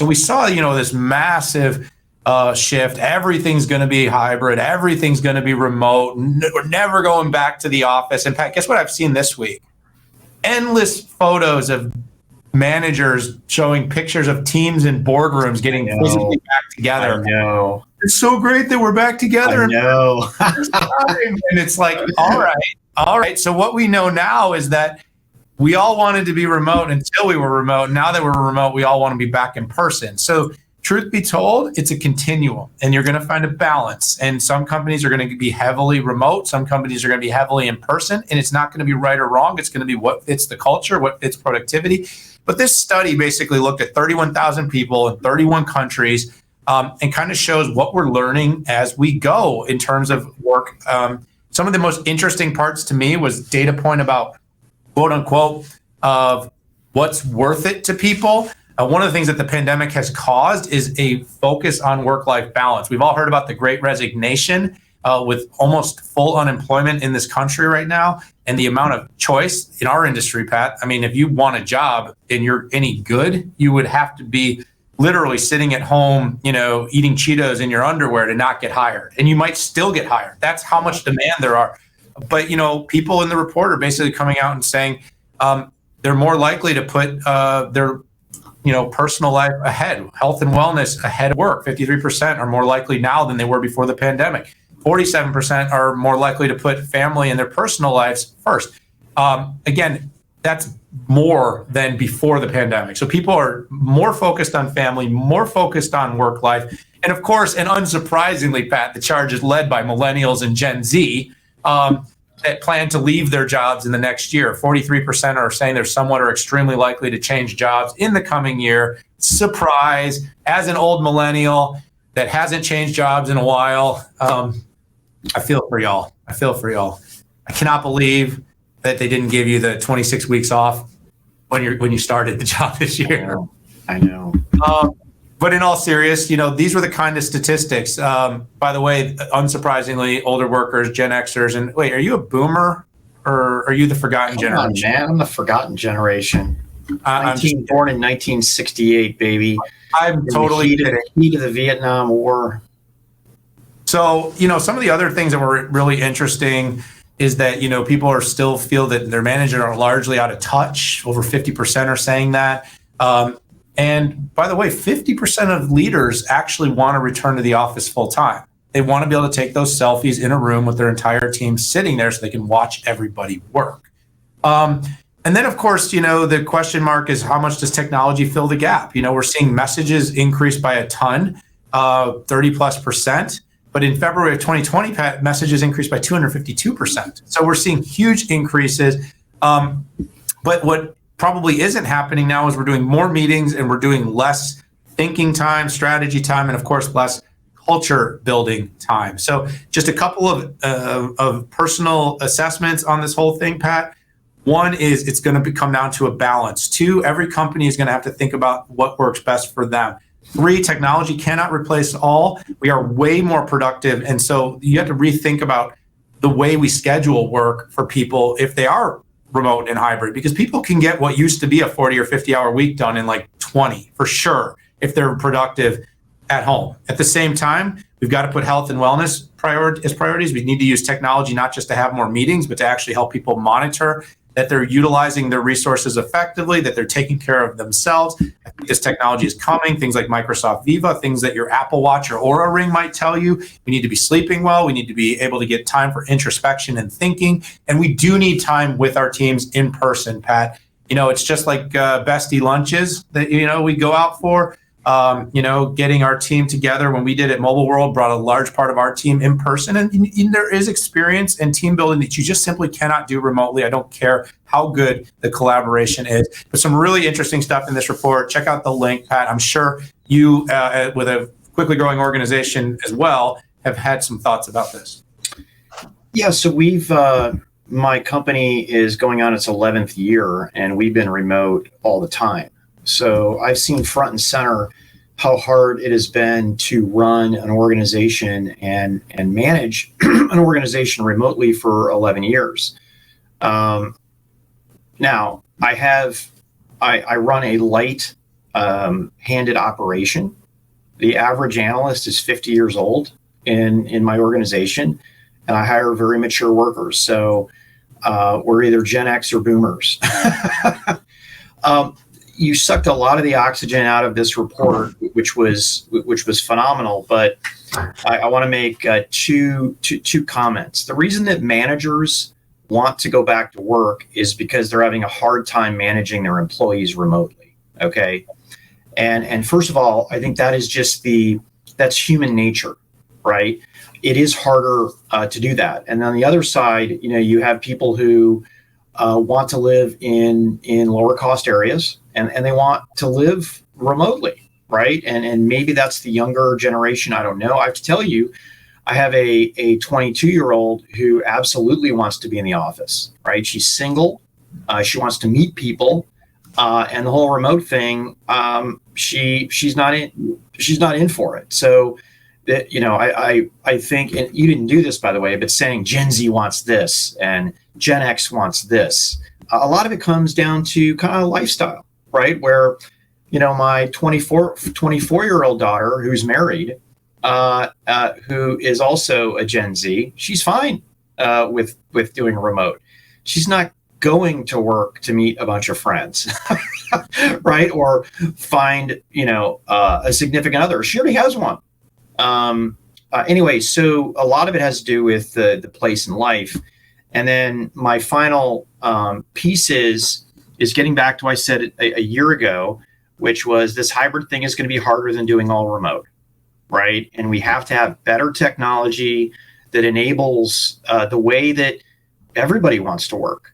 So we saw, this massive shift. Everything's going to be hybrid. Everything's going to be remote. We're never going back to the office. In fact, guess what I've seen this week? Endless photos of managers showing pictures of teams in boardrooms getting physically back together. I know. It's so great that we're back together. I know. And it's like, all right. So what we know now is that we all wanted to be remote until we were remote. Now that we're remote, we all want to be back in person. So truth be told, it's a continuum, and you're going to find a balance. And some companies are going to be heavily remote. Some companies are going to be heavily in person, and it's not going to be right or wrong. It's going to be what fits the culture, what fits productivity. But this study basically looked at 31,000 people in 31 countries and kind of shows what we're learning as we go in terms of work. Some of the most interesting parts to me was data point about quote unquote of what's worth it to people. One of the things that the pandemic has caused is a focus on work-life balance. We've all heard about the Great Resignation with almost full unemployment in this country right now, and the amount of choice in our industry, Pat. I mean, if you want a job and you're any good, you would have to be literally sitting at home, eating Cheetos in your underwear to not get hired. And you might still get hired. That's how much demand there are. But, people in the report are basically coming out and saying they're more likely to put their personal life ahead, health and wellness ahead of work. 53% are more likely now than they were before the pandemic. 47% are more likely to put family and their personal lives first. Again, that's more than before the pandemic. So people are more focused on family, more focused on work life. And of course, and unsurprisingly, Pat, the charge is led by millennials and Gen Z that plan to leave their jobs in the next year. 43% are saying they're somewhat or extremely likely to change jobs in the coming year. Surprise, as an old millennial that hasn't changed jobs in a while, I feel for y'all. I cannot believe that they didn't give you the 26 weeks off when you started the job this year. I know. But in all seriousness, these were the kind of statistics. By the way, unsurprisingly, older workers, Gen Xers, and wait, are you a boomer or are you the forgotten generation? Man, I'm the forgotten generation. Born in 1968, baby. I'm totally kidding. Heat of the Vietnam War. So, some of the other things that were really interesting is that, people are still feel that their managers are largely out of touch. Over 50% are saying that. And by the way, 50% of leaders actually want to return to the office full time. They want to be able to take those selfies in a room with their entire team sitting there so they can watch everybody work. And then, of course, the question mark is how much does technology fill the gap? We're seeing messages increase by a ton, 30+%. But in February of 2020, messages increased by 252%. So we're seeing huge increases. But what probably isn't happening now is we're doing more meetings and we're doing less thinking time, strategy time, and of course, less culture building time. So just a couple of personal assessments on this whole thing, Pat. One is it's going to come down to a balance. Two, every company is going to have to think about what works best for them. Three, technology cannot replace all. We are way more productive. And so you have to rethink about the way we schedule work for people if they are remote and hybrid, because people can get what used to be a 40 or 50 hour week done in like 20 for sure if they're productive at home. At the same time, we've got to put health and wellness as priorities. We need to use technology not just to have more meetings, but to actually help people monitor that they're utilizing their resources effectively, that they're taking care of themselves. I think this technology is coming, things like Microsoft Viva, things that your Apple Watch or Oura Ring might tell you. We need to be sleeping well. We need to be able to get time for introspection and thinking. And we do need time with our teams in person, Pat. It's just like bestie lunches that, we go out for. Getting our team together when we did at Mobile World brought a large part of our team in person. And there is experience and team building that you just simply cannot do remotely. I don't care how good the collaboration is. But some really interesting stuff in this report. Check out the link, Pat. I'm sure you, with a quickly growing organization as well, have had some thoughts about this. Yeah, so my company is going on its 11th year, and we've been remote all the time. So I've seen front and center how hard it has been to run an organization and manage an organization remotely for 11 years. Now I run a light handed operation. The average analyst is 50 years old in my organization, and I hire very mature workers. So we're either Gen X or boomers. You sucked a lot of the oxygen out of this report, which was phenomenal. But I want to make two comments. The reason that managers want to go back to work is because they're having a hard time managing their employees remotely. Okay, and first of all, I think that is just that's human nature, right? It is harder to do that. And on the other side, you have people who want to live in lower cost areas, and they want to live remotely, right? And maybe that's the younger generation. I don't know. I have to tell you, I have a 22-year-old who absolutely wants to be in the office, right? She's single. She wants to meet people, and the whole remote thing. She's not in for it. So that, I think, and you didn't do this, by the way, but saying Gen Z wants this and Gen X wants this. A lot of it comes down to kind of lifestyle, right? Where, my 24-year-old daughter who's married, who is also a Gen Z, she's fine with doing remote. She's not going to work to meet a bunch of friends, right? Or find, a significant other. She already has one. Anyway, so a lot of it has to do with the place in life. And then my final piece is getting back to what I said a year ago, which was this hybrid thing is going to be harder than doing all remote, right? And we have to have better technology that enables the way that everybody wants to work.